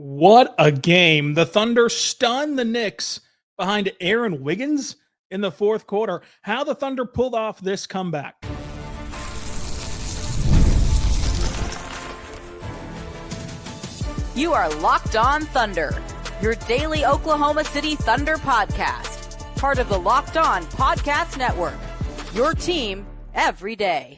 What a game. The Thunder stunned the Knicks behind Aaron Wiggins in the fourth quarter. How the Thunder pulled off this comeback. You are Locked On Thunder, your daily Oklahoma City Thunder podcast. Part of the Locked On Podcast Network, your team every day.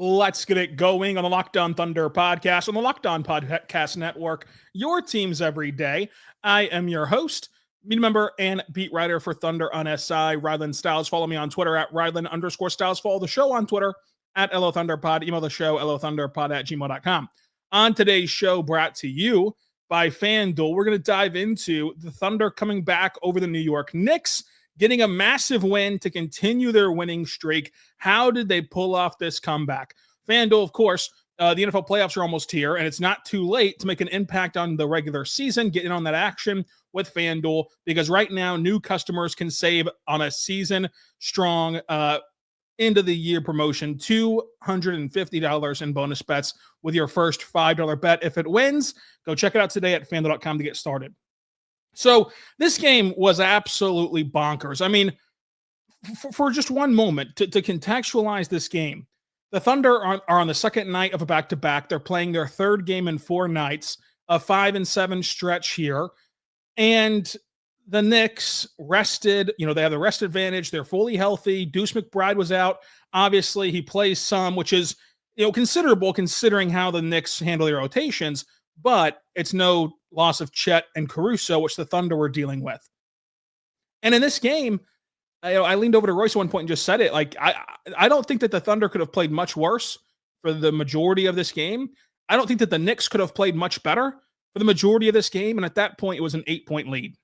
Let's get it going on the Locked On Thunder podcast on the Locked On Podcast Network, your teams every day. I am your host, media member, and beat writer for Thunder on SI, Ryland Styles. Follow me on Twitter at Ryland_Styles. Follow the show on Twitter at LOThunderPod. Email the show, LOThunderPod@gmail.com. On today's show, brought to you by FanDuel, we're going to dive into the Thunder coming back over the New York Knicks, getting a massive win to continue their winning streak. How did they pull off this comeback? FanDuel, of course, the NFL playoffs are almost here, and it's not too late to make an impact on the regular season. Get in on that action with FanDuel, because right now, new customers can save on a season-strong end-of-the-year promotion, $250 in bonus bets with your first $5 bet. If it wins, go check it out today at FanDuel.com to get started. So this game was absolutely bonkers. I mean, for just one moment, to contextualize this game, the Thunder are on the second night of a back-to-back. They're playing their third game in 4 nights, a 5-7 stretch here. And the Knicks rested, they have the rest advantage. They're fully healthy. Deuce McBride was out. Obviously, he plays some, which is, considerable considering how the Knicks handle their rotations, but it's no loss of Chet and Caruso, which the Thunder were dealing with. And in this game, I leaned over to Royce at one point and just said it. I don't think that the Thunder could have played much worse for the majority of this game. I don't think that the Knicks could have played much better for the majority of this game. And at that point, it was an 8-point lead.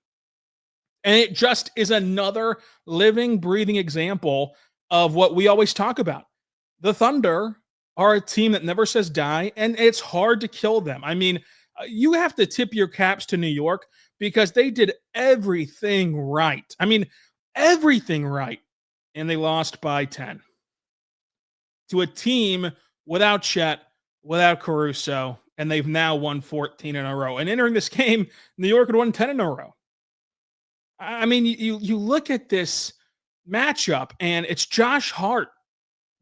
And it just is another living, breathing example of what we always talk about. The Thunder are a team that never says die, and it's hard to kill them. I mean, you have to tip your caps to New York because they did everything right. I mean, everything right. And they lost by 10 to a team without Chet, without Caruso, and they've now won 14 in a row. And entering this game, New York had won 10 in a row. I mean, you look at this matchup, and it's Josh Hart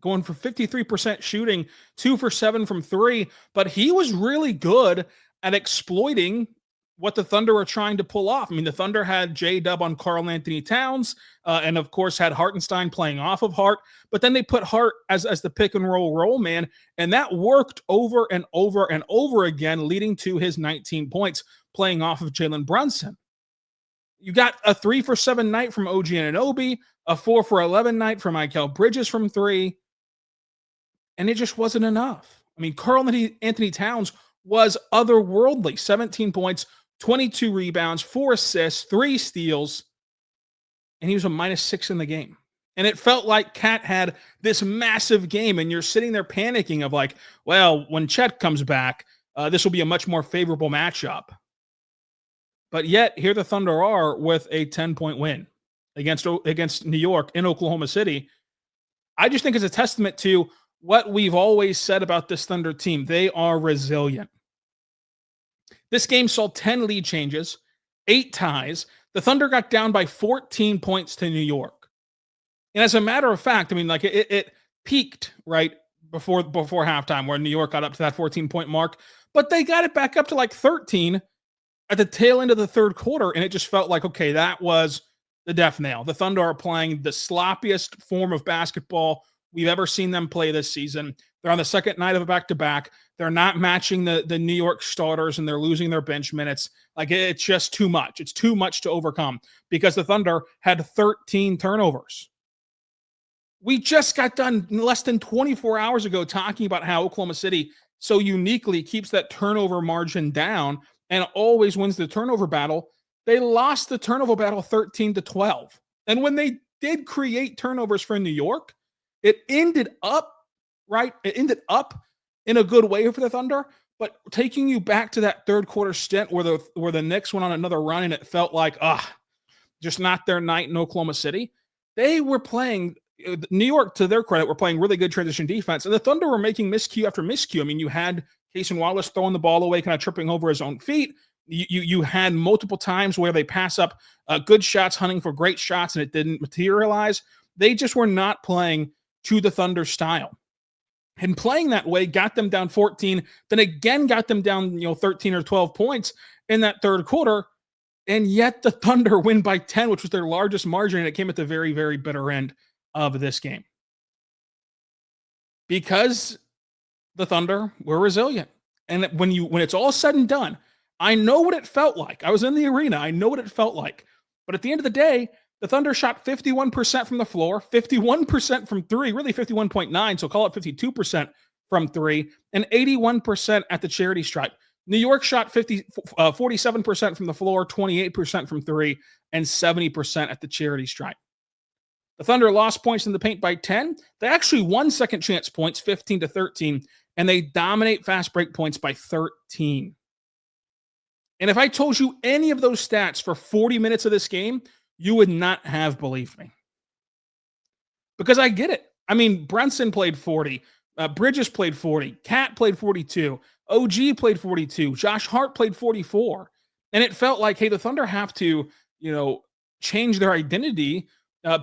going for 53% shooting, 2 for 7 from 3, but he was really good at exploiting what the Thunder were trying to pull off. I mean, the Thunder had J-Dub on Karl-Anthony Towns, and of course had Hartenstein playing off of Hart, but then they put Hart as the pick and roll man, and that worked over and over and over again, leading to his 19 points playing off of Jalen Brunson. You got a 3 for 7 night from OG Anunoby, a 4 for 11 night from Mikal Bridges from 3, and it just wasn't enough. I mean, Karl-Anthony Towns was otherworldly. 17 points, 22 rebounds, 4 assists, 3 steals, and he was a -6 in the game. And it felt like Cat had this massive game, and you're sitting there panicking of like, well, when Chet comes back, this will be a much more favorable matchup. But yet, here the Thunder are with a 10-point win against New York in Oklahoma City. I just think it's a testament to what we've always said about this Thunder team. They are resilient. This game saw 10 lead changes, 8 ties. The Thunder got down by 14 points to New York. And as a matter of fact, I mean, like it peaked right before halftime where New York got up to that 14-point mark, but they got it back up to like 13 at the tail end of the third quarter, and it just felt like, okay, that was the death nail. The Thunder are playing the sloppiest form of basketball we've ever seen them play this season. They're on the second night of a back-to-back. They're not matching the New York starters, and they're losing their bench minutes. Like, it's just too much. It's too much to overcome because the Thunder had 13 turnovers. We just got done less than 24 hours ago talking about how Oklahoma City so uniquely keeps that turnover margin down and always wins the turnover battle. They lost the turnover battle 13-12. And when they did create turnovers for New York, it ended up in a good way for the Thunder, but taking you back to that third quarter stint where the Knicks went on another run and it felt like, just not their night in Oklahoma City. They were playing New York, to their credit, were playing really good transition defense, and the Thunder were making miscue after miscue. I mean, you had Cason Wallace throwing the ball away, kind of tripping over his own feet. You had multiple times where they pass up good shots, hunting for great shots, and it didn't materialize. They just were not playing to the Thunder style. And playing that way got them down 14, then again got them down 13 or 12 points in that third quarter. And yet the Thunder win by 10, which was their largest margin, and it came at the very, very bitter end of this game. Because the Thunder were resilient. And when it's all said and done, I know what it felt like. I was in the arena. I know what it felt like. But at the end of the day, the Thunder shot 51% from the floor, 51% from three, really 51.9, so call it 52% from three, and 81% at the charity stripe. New York shot 47% from the floor, 28% from three, and 70% at the charity stripe. The Thunder lost points in the paint by 10. They actually won second chance points, 15-13, and they dominate fast break points by 13. And if I told you any of those stats for 40 minutes of this game, you would not have believed me. Because I get it. I mean, Brunson played 40. Bridges played 40. Cat played 42. OG played 42. Josh Hart played 44. And it felt like, hey, the Thunder have to, change their identity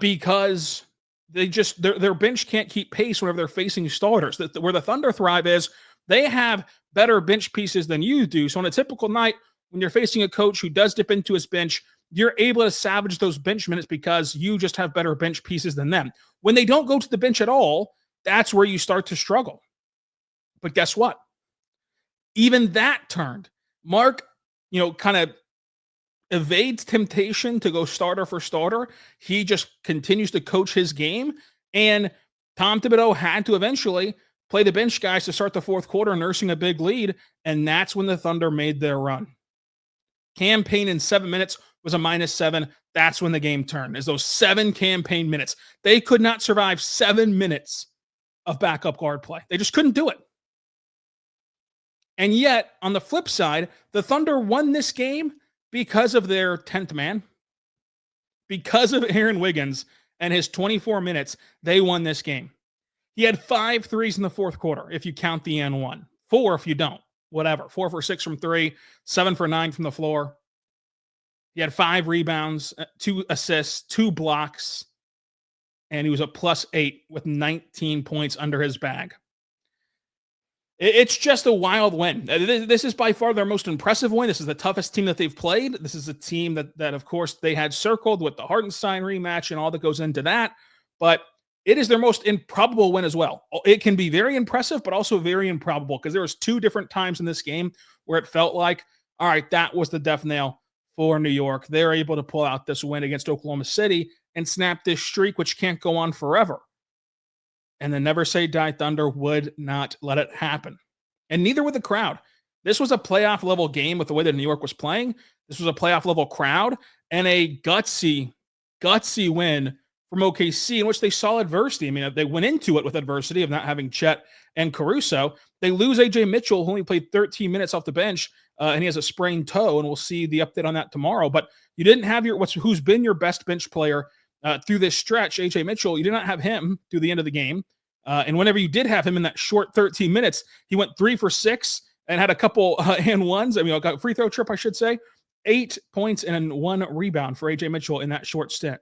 because their bench can't keep pace whenever they're facing starters. Where the Thunder thrive is they have better bench pieces than you do. So on a typical night, when you're facing a coach who does dip into his bench, you're able to salvage those bench minutes because you just have better bench pieces than them. When they don't go to the bench at all, that's where you start to struggle. But guess what? Even that turned. Mark, kind of evades temptation to go starter for starter. He just continues to coach his game. And Tom Thibodeau had to eventually play the bench guys to start the fourth quarter, nursing a big lead. And that's when the Thunder made their run. Cam Payne in 7 minutes was a -7. That's when the game turned. Is those 7 Cam Payne minutes. They could not survive 7 minutes of backup guard play. They just couldn't do it. And yet, on the flip side, the Thunder won this game because of their 10th man. Because of Aaron Wiggins and his 24 minutes, they won this game. He had 5 threes in the fourth quarter, if you count the N1. 4 if you don't. Whatever. 4 for 6 from 3, 7 for 9 from the floor. He had 5 rebounds, 2 assists, 2 blocks, and he was a +8 with 19 points under his bag. It's just a wild win. This is by far their most impressive win. This is the toughest team that they've played. This is a team that of course, they had circled with the Hartenstein rematch and all that goes into that. But it is their most improbable win as well. It can be very impressive, but also very improbable because there was 2 different times in this game where it felt like, all right, that was the death nail for New York. They're able to pull out this win against Oklahoma City and snap this streak, which can't go on forever. And the Never Say Die Thunder would not let it happen. And neither would the crowd. This was a playoff level game with the way that New York was playing. This was a playoff level crowd and a gutsy win from OKC in which they saw adversity. I mean, they went into it with adversity of not having Chet and Caruso. They lose A.J. Mitchell, who only played 13 minutes off the bench, and he has a sprained toe, and we'll see the update on that tomorrow. But you didn't have who's been your best bench player through this stretch, A.J. Mitchell. You did not have him through the end of the game. And whenever you did have him in that short 13 minutes, he went 3 for 6 and had a couple and ones. I mean, a free throw trip, I should say. 8 points and 1 rebound for A.J. Mitchell in that short stint.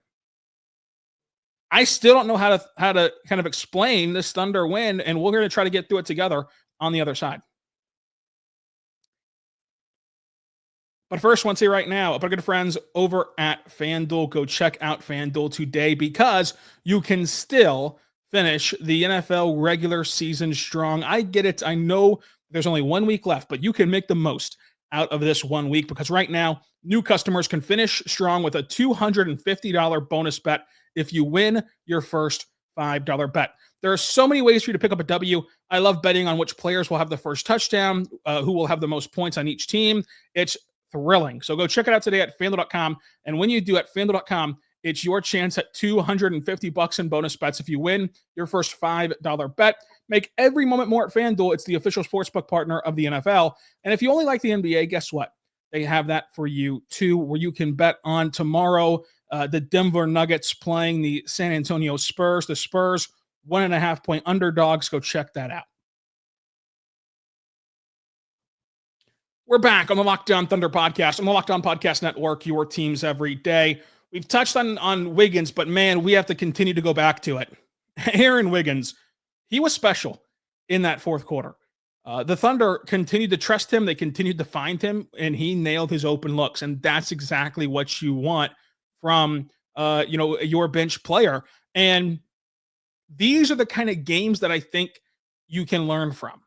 I still don't know how to kind of explain this Thunder win, and we're going to try to get through it together on the other side. But first, I want to say right now, our good friends over at FanDuel, go check out FanDuel today because you can still finish the NFL regular season strong. I get it. I know there's only 1 week left, but you can make the most out of this 1 week because right now, new customers can finish strong with a $250 bonus bet if you win your first $5 bet. There are so many ways for you to pick up a W. I love betting on which players will have the first touchdown, who will have the most points on each team. It's thrilling. So go check it out today at FanDuel.com. And when you do at FanDuel.com, it's your chance at $250 in bonus bets if you win your first $5 bet. Make every moment more at FanDuel. It's the official sportsbook partner of the NFL. And if you only like the NBA, guess what? They have that for you too, where you can bet on tomorrow, the Denver Nuggets playing the San Antonio Spurs. The Spurs, 1.5 point underdogs. Go check that out. We're back on the Locked On Thunder podcast, on the Locked On Podcast Network, your teams every day. We've touched on Wiggins, but man, we have to continue to go back to it. Aaron Wiggins, he was special in that fourth quarter. The Thunder continued to trust him. They continued to find him, and he nailed his open looks. And that's exactly what you want from, your bench player. And these are the kind of games that I think you can learn from.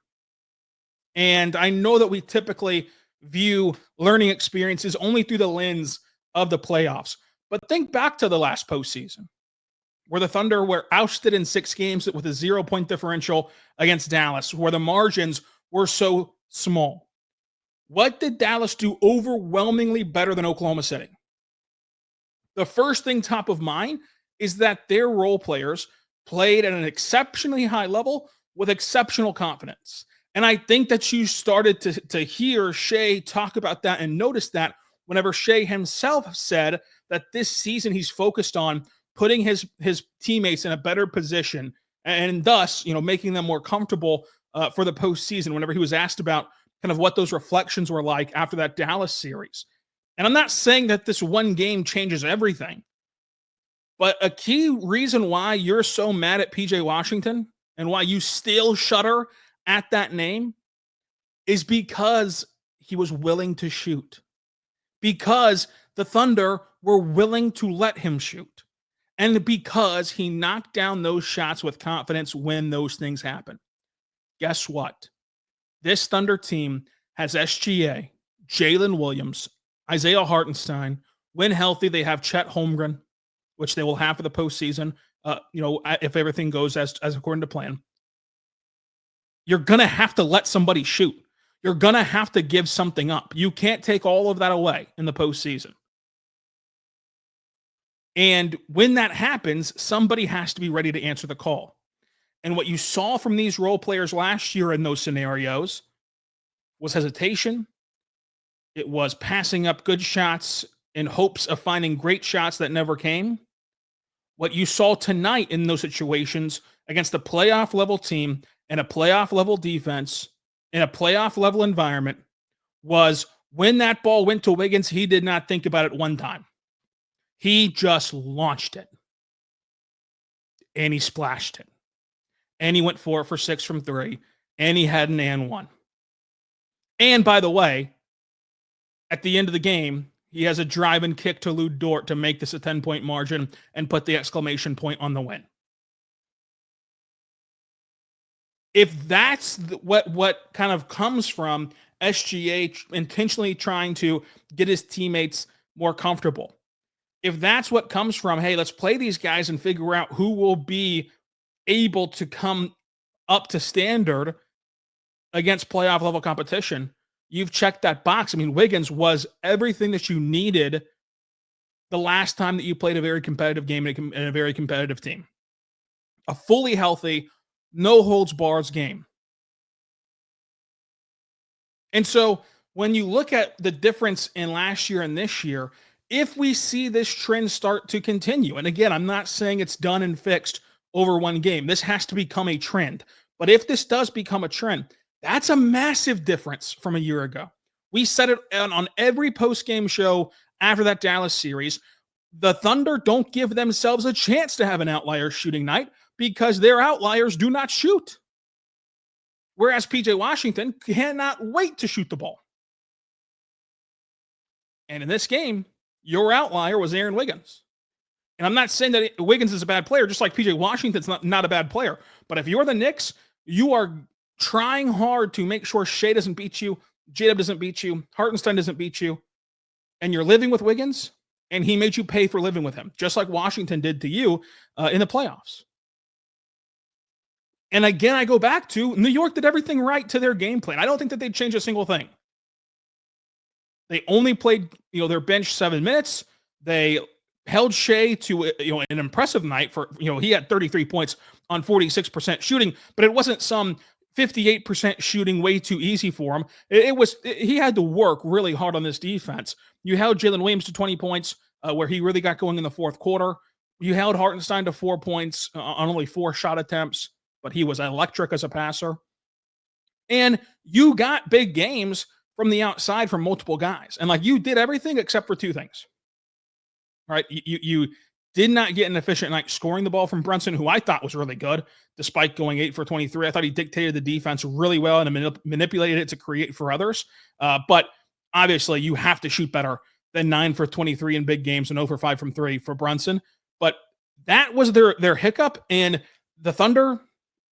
And I know that we typically view learning experiences only through the lens of the playoffs. But think back to the last postseason, where the Thunder were ousted in 6 games with a 0-point differential against Dallas, where the margins were so small. What did Dallas do overwhelmingly better than Oklahoma City? The first thing top of mind is that their role players played at an exceptionally high level with exceptional confidence. And I think that you started to hear Shea talk about that and notice that whenever Shea himself said that this season he's focused on putting his teammates in a better position and thus, making them more comfortable for the postseason, whenever he was asked about kind of what those reflections were like after that Dallas series. And I'm not saying that this one game changes everything, but a key reason why you're so mad at PJ Washington and why you still shudder at that name is because he was willing to shoot, because the Thunder were willing to let him shoot, and because he knocked down those shots with confidence when those things happen. Guess what? This Thunder team has SGA, Jalen Williams, Isaiah Hartenstein. When healthy, they have Chet Holmgren, which they will have for the postseason, if everything goes as according to plan. You're going to have to let somebody shoot. You're going to have to give something up. You can't take all of that away in the postseason. And when that happens, somebody has to be ready to answer the call. And what you saw from these role players last year in those scenarios was hesitation. It was passing up good shots in hopes of finding great shots that never came. What you saw tonight in those situations against a playoff level team and a playoff level defense in a playoff level environment was when that ball went to Wiggins, he did not think about it one time. He just launched it. And he splashed it. And he went 4 for 6 from 3. And he had an and one. And by the way, at the end of the game, he has a drive and kick to Lou Dort to make this a 10-point margin and put the exclamation point on the win. If that's what kind of comes from SGA intentionally trying to get his teammates more comfortable, if that's what comes from, hey, let's play these guys and figure out who will be able to come up to standard against playoff level competition, you've checked that box. I mean, Wiggins was everything that you needed the last time that you played a very competitive game in a very competitive team. A fully healthy, no holds bars game. And so when you look at the difference in last year and this year, if we see this trend start to continue, and again, I'm not saying it's done and fixed over one game. This has to become a trend. But if this does become a trend, that's a massive difference from a year ago. We said it on every post-game show after that Dallas series. The Thunder don't give themselves a chance to have an outlier shooting night because their outliers do not shoot. Whereas PJ Washington cannot wait to shoot the ball. And in this game, your outlier was Aaron Wiggins. And I'm not saying that Wiggins is a bad player, just like PJ Washington's not a bad player. But if you're the Knicks, you are trying hard to make sure Shea doesn't beat you, J-Dub doesn't beat you, Hartenstein doesn't beat you, and you're living with Wiggins, and he made you pay for living with him, just like Washington did to you in the playoffs. And again, I go back to New York did everything right to their game plan. I don't think that they'd change a single thing. They only played, their bench 7 minutes. They held Shea to, an impressive night for, he had 33 points on 46% shooting, but it wasn't some 58% shooting way too easy for him. He had to work really hard on this defense. You held Jalen Williams to 20 points where he really got going in the fourth quarter. You held Hartenstein to 4 points on only 4 shot attempts, but he was electric as a passer. And you got big games from the outside from multiple guys. And like, you did everything except for two things, right? You did not get an efficient night scoring the ball from Brunson, who I thought was really good, despite going 8 for 23. I thought he dictated the defense really well and manipulated it to create for others. But obviously, you have to shoot better than 9 for 23 in big games and 0 for 5 from 3 for Brunson. But that was their hiccup. And the Thunder,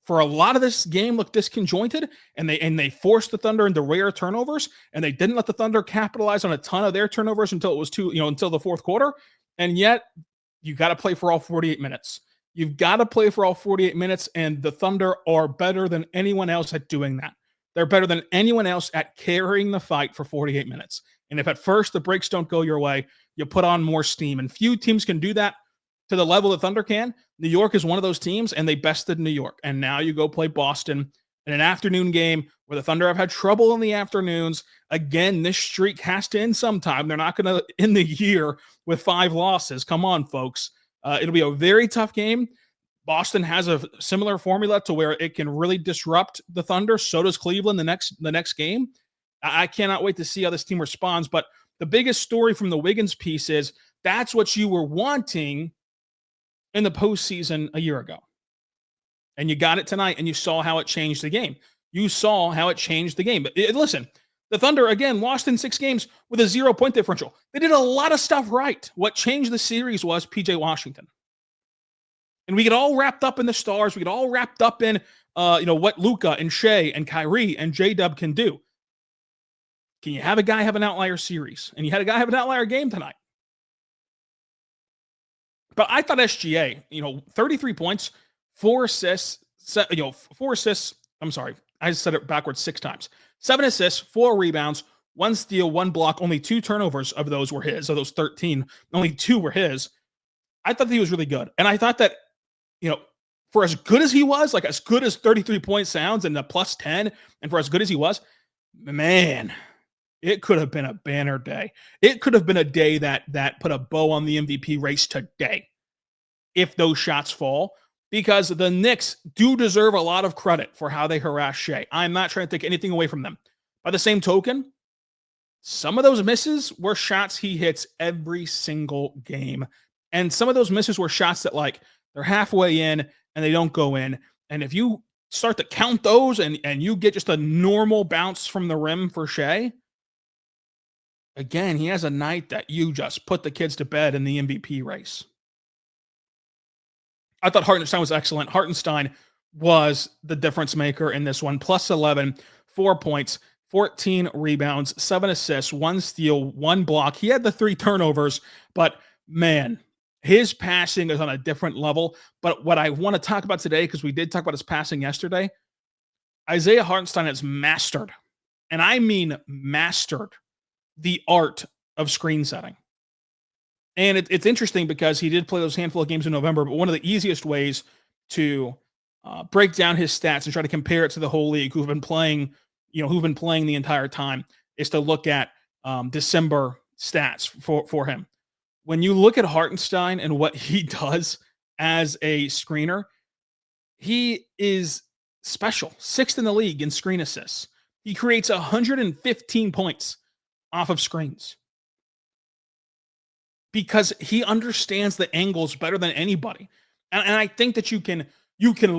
for a lot of this game, looked disconjointed, and they forced the Thunder into rare turnovers, and they didn't let the Thunder capitalize on a ton of their turnovers until it was until the fourth quarter. And yet, you got to play for all 48 minutes. You've got to play for all 48 minutes, and the Thunder are better than anyone else at doing that. They're better than anyone else at carrying the fight for 48 minutes. And if at first the breaks don't go your way, you put on more steam. And few teams can do that to the level the Thunder can. New York is one of those teams, and they bested New York. And now you go play Boston in an afternoon game where the Thunder have had trouble in the afternoons. Again, this streak has to end sometime. They're not going to end the year with 5 losses. Come on, folks. It'll be a very tough game. Boston has a similar formula to where it can really disrupt the Thunder. So does Cleveland the next game. I cannot wait to see how this team responds. But the biggest story from the Wiggins piece is that's what you were wanting in the postseason a year ago. And you got it tonight, and you saw how it changed the game. You saw how it changed the game. But listen, the Thunder, again, lost in 6 games with a 0-point differential. They did a lot of stuff right. What changed the series was P.J. Washington. And we get all wrapped up in the stars. We get all wrapped up in what Luka and Shea and Kyrie and J-Dub can do. Can you have a guy have an outlier series? And you had a guy have an outlier game tonight. But I thought SGA, 33 points, 4 assists, 4 assists. I'm sorry. I said it backwards 6 times. 7 assists, 4 rebounds, 1 steal, 1 block. Only 2 turnovers of those were his. Of those 13, only 2 were his. I thought that he was really good. And I thought that, for as good as he was, like as good as 33 points sounds and the plus 10, and for as good as he was, man, it could have been a banner day. It could have been a day that put a bow on the MVP race today if those shots fall, because the Knicks do deserve a lot of credit for how they harass Shea. I'm not trying to take anything away from them. By the same token, some of those misses were shots he hits every single game. And some of those misses were shots that, like, they're halfway in and they don't go in. And if you start to count those and you get just a normal bounce from the rim for Shea, again, he has a night that you just put the kids to bed in the MVP race. I thought Hartenstein was excellent. Hartenstein was the difference maker in this one. Plus 11, 4 points, 14 rebounds, 7 assists, 1 steal, 1 block. He had the 3 turnovers, but man, his passing is on a different level. But what I want to talk about today, because we did talk about his passing yesterday, Isaiah Hartenstein has mastered, and I mean mastered, the art of screen setting. And it's interesting because he did play those handful of games in November, but one of the easiest ways to break down his stats and try to compare it to the whole league who've been playing the entire time is to look at December stats for him. When you look at Hartenstein and what he does as a screener, he is special. 6th in the league in screen assists. He creates 115 points off of screens because he understands the angles better than anybody. And I think that you can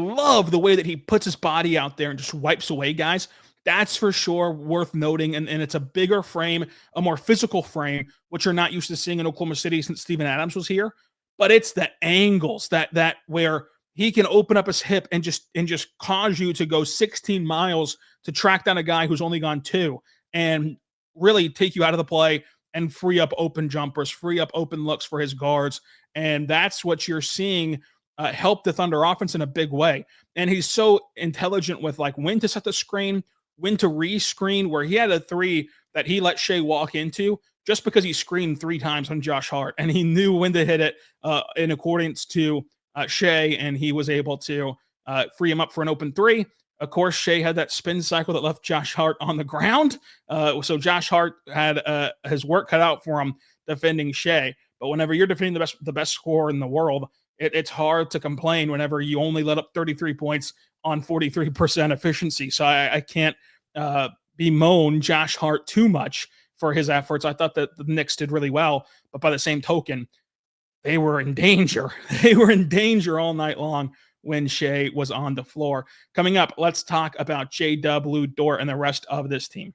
love the way that he puts his body out there and just wipes away guys. That's for sure worth noting. And it's a bigger frame, a more physical frame, which you're not used to seeing in Oklahoma City since Steven Adams was here. But it's the angles that where he can open up his hip and just cause you to go 16 miles to track down a guy who's only gone 2 and really take you out of the play and free up open jumpers, free up open looks for his guards. And that's what you're seeing help the Thunder offense in a big way. And he's so intelligent with like when to set the screen, when to re-screen, where he had a 3 that he let Shea walk into just because he screened 3 times on Josh Hart. And he knew when to hit it in accordance to Shea, and he was able to free him up for an open 3. Of course, Shea had that spin cycle that left Josh Hart on the ground. So Josh Hart had his work cut out for him defending Shea. But whenever you're defending the best scorer in the world, it's hard to complain whenever you only let up 33 points on 43% efficiency. So I can't bemoan Josh Hart too much for his efforts. I thought that the Knicks did really well, but by the same token, they were in danger. They were in danger all night long when Shea was on the floor. Coming up, let's talk about J-Dub, Lou Dort, and the rest of this team.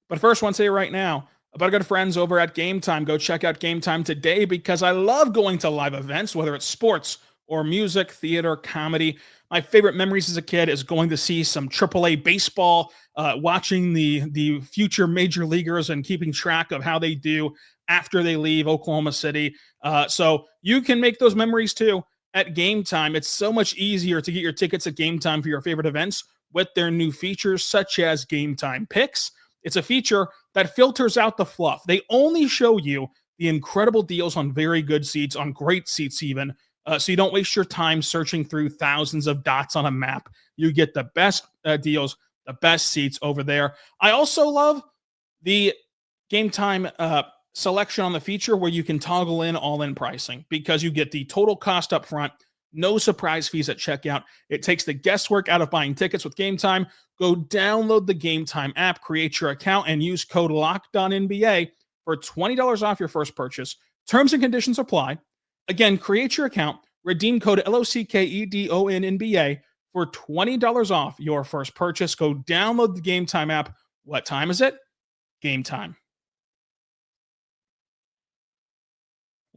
But first, I want to say right now about our good friends over at Game Time. Go check out Game Time today because I love going to live events, whether it's sports or music, theater, comedy. My favorite memories as a kid is going to see some AAA baseball, watching the future major leaguers and keeping track of how they do after they leave Oklahoma City. So you can make those memories too at Game Time. It's so much easier to get your tickets at Game Time for your favorite events with their new features such as Game Time Picks. It's a feature that filters out the fluff. They only show you the incredible deals on very good seats, on great seats even, so you don't waste your time searching through thousands of dots on a map. You get the best deals, the best seats over there. I also love the Game Time selection on the feature where you can toggle in all-in pricing because you get the total cost up front, no surprise fees at checkout. It takes the guesswork out of buying tickets with Game Time. Go download the Game Time app, create your account, and use code LOCKEDONNBA for $20 off your first purchase. Terms and conditions apply. Again, create your account, redeem code LOCKEDONNBA for $20 off your first purchase. Go download the Game Time app. What time is it? Game time.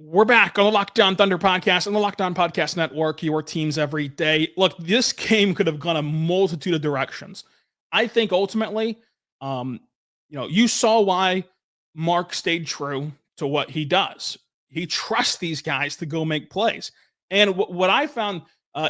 We're back on the Locked On Thunder podcast and the Locked On Podcast Network, your teams every day. Look, this game could have gone a multitude of directions. I think ultimately, you saw why Mark stayed true to what he does. He trusts these guys to go make plays. And what I found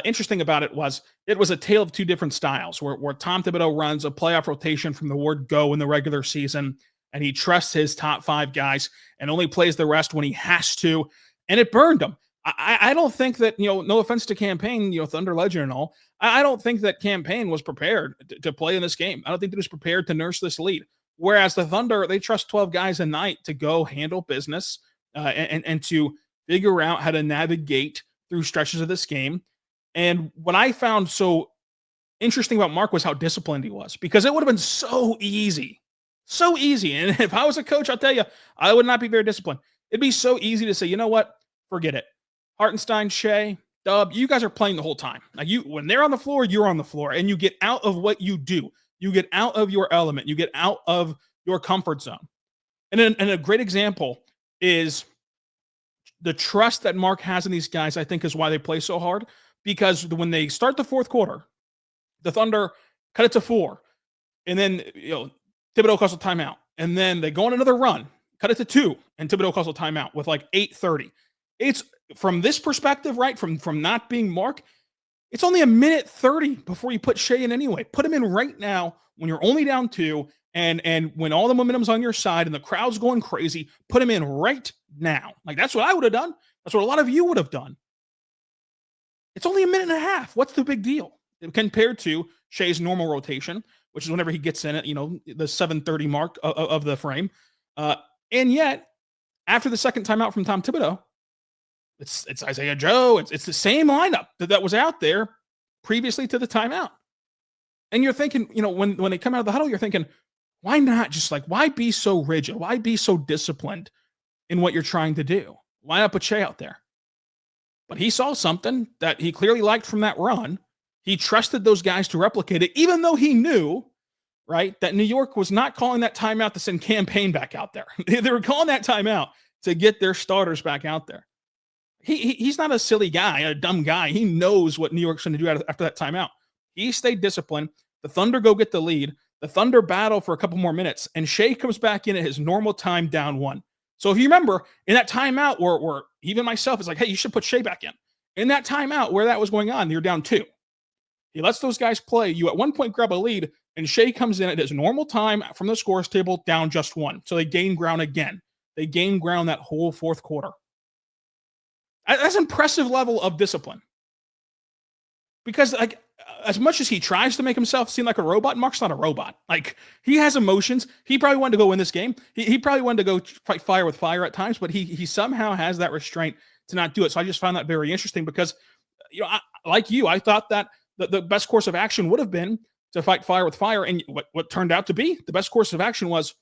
interesting about it was a tale of two different styles where Tom Thibodeau runs a playoff rotation from the word go in the regular season, and he trusts his top five guys and only plays the rest when he has to. And it burned him. I don't think that, no offense to Campaign, Thunder legend and all, I don't think that Campaign was prepared to play in this game. I don't think that he was prepared to nurse this lead. Whereas the Thunder, they trust 12 guys a night to go handle business and to figure out how to navigate through stretches of this game. And what I found so interesting about Mark was how disciplined he was, because it would have been so easy. So easy. And if I was a coach, I'll tell you, I would not be very disciplined. It'd be so easy to say, you know what? Forget it. Hartenstein, Shea, Dub, you guys are playing the whole time. Like when they're on the floor, you're on the floor, and you get out of what you do. You get out of your element. You get out of your comfort zone. And a great example is the trust that Mark has in these guys, I think, is why they play so hard. Because when they start the fourth quarter, the Thunder cut it to 4. And then, Thibodeau calls a timeout. And then they go on another run, cut it to 2, and Thibodeau calls a timeout with like 8:30. It's from this perspective, right? From not being Mark, it's only a minute 30 before you put Shea in anyway. Put him in right now when you're only down 2 and when all the momentum's on your side and the crowd's going crazy, put him in right now. Like that's what I would have done. That's what a lot of you would have done. It's only a minute and a half. What's the big deal compared to Shea's normal rotation, which is whenever he gets in at, the 7:30 mark of the frame. And yet, after the second timeout from Tom Thibodeau, it's Isaiah Joe. It's the same lineup that was out there previously to the timeout. And you're thinking, when they come out of the huddle, you're thinking, why not just why be so rigid? Why be so disciplined in what you're trying to do? Why not put Shea out there? But he saw something that he clearly liked from that run. He trusted those guys to replicate it, even though he knew, right, that New York was not calling that timeout to send Campaign back out there. They were calling that timeout to get their starters back out there. He's not a silly guy, a dumb guy. He knows what New York's going to do after that timeout. He stayed disciplined. The Thunder go get the lead. The Thunder battle for a couple more minutes, and Shea comes back in at his normal time, down 1. So if you remember, in that timeout where even myself is like, hey, you should put Shea back in. In that timeout where that was going on, you're down 2. He lets those guys play. You at one point grab a lead, and Shea comes in at his normal time from the scores table, down just 1. So they gain ground again. They gain ground that whole fourth quarter. That's an impressive level of discipline. Because as much as he tries to make himself seem like a robot, Mark's not a robot. He has emotions. He probably wanted to go win this game. He probably wanted to go fight fire with fire at times, but he somehow has that restraint to not do it. So I just found that very interesting because, I thought that the best course of action would have been to fight fire with fire. And what turned out to be the best course of action was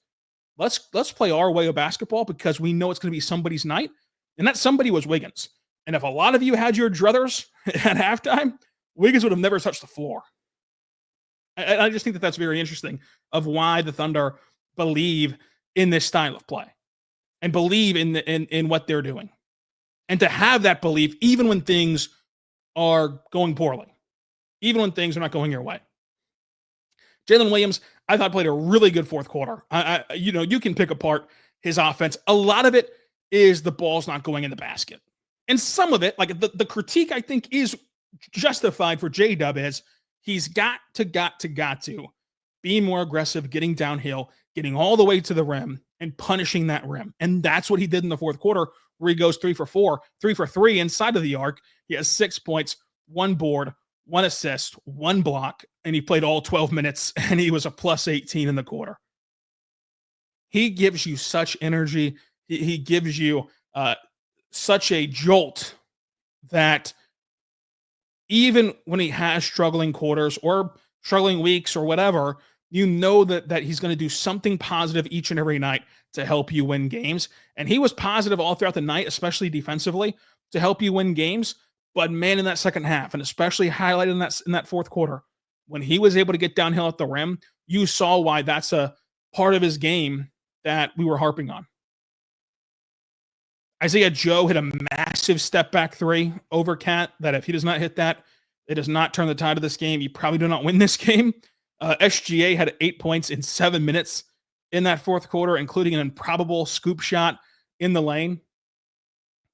let's play our way of basketball because we know it's going to be somebody's night. And that somebody was Wiggins. And if a lot of you had your druthers at halftime, Wiggins would have never touched the floor. I just think that that's very interesting of why the Thunder believe in this style of play and believe in what they're doing. And to have that belief, even when things are going poorly, even when things are not going your way. Jalen Williams, I thought played a really good fourth quarter. You can pick apart his offense. A lot of it is the ball's not going in the basket. And some of it, like the critique I think is justified for J-Dub is he's got to be more aggressive, getting downhill, getting all the way to the rim and punishing that rim. And that's what he did in the fourth quarter where he goes 3 for 4, 3 for 3 inside of the arc. He has 6 points, 1 board, 1 assist, 1 block, and he played all 12 minutes, and he was a plus 18 in the quarter. He gives you such energy. He gives you such a jolt that even when he has struggling quarters or struggling weeks or whatever, you know that he's going to do something positive each and every night to help you win games. And he was positive all throughout the night, especially defensively, to help you win games. But man, in that second half, and especially highlighted in that fourth quarter, when he was able to get downhill at the rim, you saw why that's a part of his game that we were harping on. Isaiah Joe hit a massive step back 3 over Cat that if he does not hit that, it does not turn the tide of this game. You probably do not win this game. SGA had 8 points in 7 minutes in that fourth quarter, including an improbable scoop shot in the lane.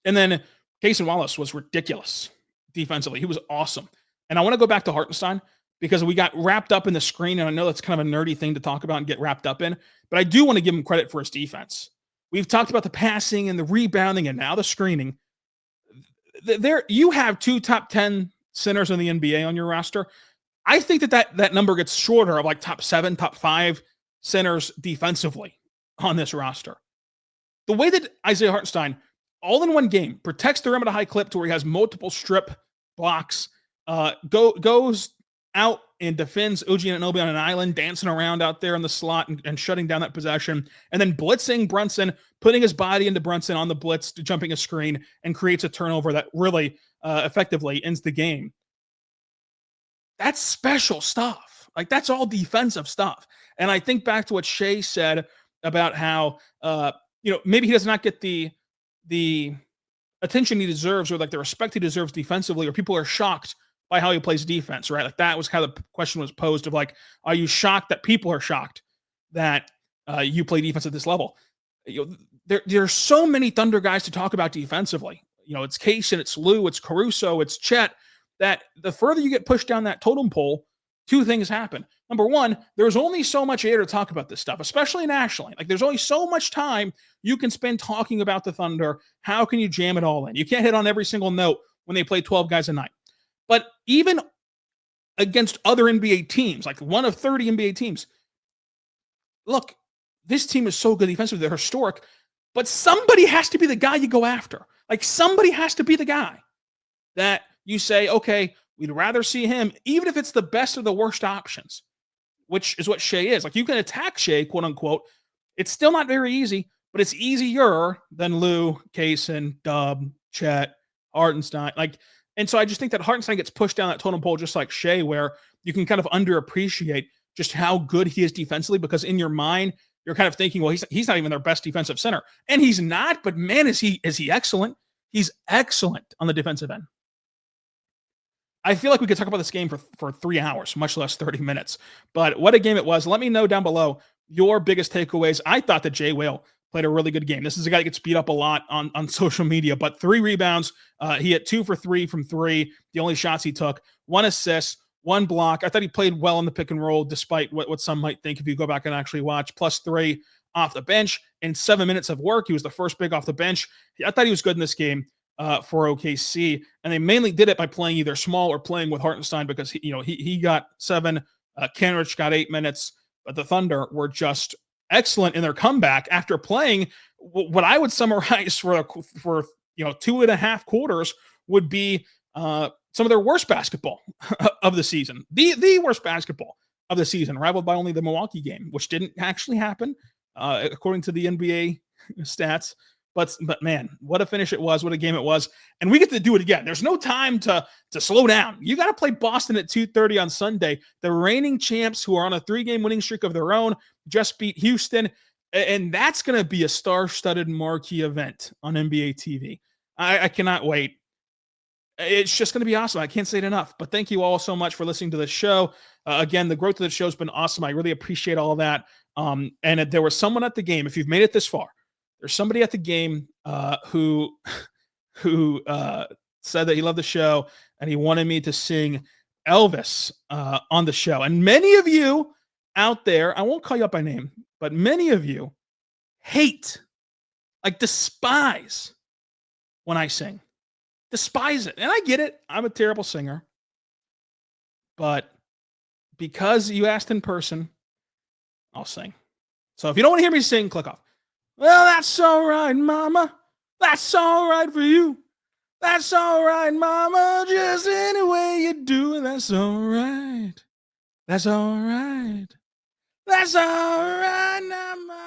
And then Cason Wallace was ridiculous defensively. He was awesome. And I want to go back to Hartenstein because we got wrapped up in the screen, and I know that's kind of a nerdy thing to talk about and get wrapped up in, but I do want to give him credit for his defense. We've talked about the passing and the rebounding and now the screening. There, you have 2 top 10 centers in the NBA on your roster. I think that number gets shorter of like top 7, top 5 centers defensively on this roster. The way that Isaiah Hartenstein, all in one game, protects the rim at a high clip to where he has multiple strip blocks, goes out and defends OG Anunoby on an island, dancing around out there in the slot and shutting down that possession, and then blitzing Brunson, putting his body into Brunson on the blitz, jumping a screen, and creates a turnover that really effectively ends the game. That's special stuff. Like, that's all defensive stuff. And I think back to what Shea said about how, maybe he does not get the attention he deserves or like the respect he deserves defensively, or people are shocked by how he plays defense, right? Like, that was how the question was posed of like, are you shocked that people are shocked that you play defense at this level? There are so many Thunder guys to talk about defensively. It's Kaysen, it's Lou, it's Caruso, it's Chet, that the further you get pushed down that totem pole, 2 things happen. Number one, there's only so much air to talk about this stuff, especially nationally. Like, there's only so much time you can spend talking about the Thunder. How can you jam it all in? You can't hit on every single note when they play 12 guys a night. But even against other NBA teams, like one of 30 NBA teams, look, this team is so good defensively, they're historic, but somebody has to be the guy you go after. Like, somebody has to be the guy that you say, okay, we'd rather see him, even if it's the best of the worst options, which is what Shea is. Like, you can attack Shea, quote unquote. It's still not very easy, but it's easier than Lou, Kaysen, Dub, Chet, Hartenstein. And so I just think that Hartenstein gets pushed down that totem pole just like Shea, where you can kind of underappreciate just how good he is defensively, because in your mind, you're kind of thinking, well, he's not even their best defensive center. And he's not, but man, is he excellent. He's excellent on the defensive end. I feel like we could talk about this game for 3 hours, much less 30 minutes. But what a game it was. Let me know down below your biggest takeaways. I thought that Jay Whale played a really good game. This is a guy that gets beat up a lot on social media, but 3 rebounds. He hit 2 for 3 from 3, the only shots he took. 1 assist, 1 block. I thought he played well in the pick and roll, despite what some might think if you go back and actually watch. +3 off the bench in 7 minutes of work. He was the first big off the bench. I thought he was good in this game for OKC, and they mainly did it by playing either small or playing with Hartenstein, because he got 7, Kenrich got 8 minutes, but the Thunder were just excellent in their comeback after playing what I would summarize for 2.5 quarters would be some of their worst basketball of the season, the worst basketball of the season, rivaled by only the Milwaukee game, which didn't actually happen, according to the NBA stats. But man, what a finish it was, what a game it was. And we get to do it again. There's no time to slow down. You got to play Boston at 2:30 on Sunday. The reigning champs, who are on a 3-game winning streak of their own, just beat Houston. And that's going to be a star-studded marquee event on NBA TV. I cannot wait. It's just going to be awesome. I can't say it enough. But thank you all so much for listening to the show. Again, the growth of the show has been awesome. I really appreciate all of that. And if there was someone at the game, if you've made it this far, there's somebody at the game who said that he loved the show and he wanted me to sing Elvis on the show. And many of you out there, I won't call you up by name, but many of you hate, like despise when I sing. Despise it. And I get it. I'm a terrible singer. But because you asked in person, I'll sing. So if you don't want to hear me sing, click off. Well, that's all right, mama. That's all right for you. That's all right, mama. Just any way you do it, that's all right. That's all right. That's all right now, mama.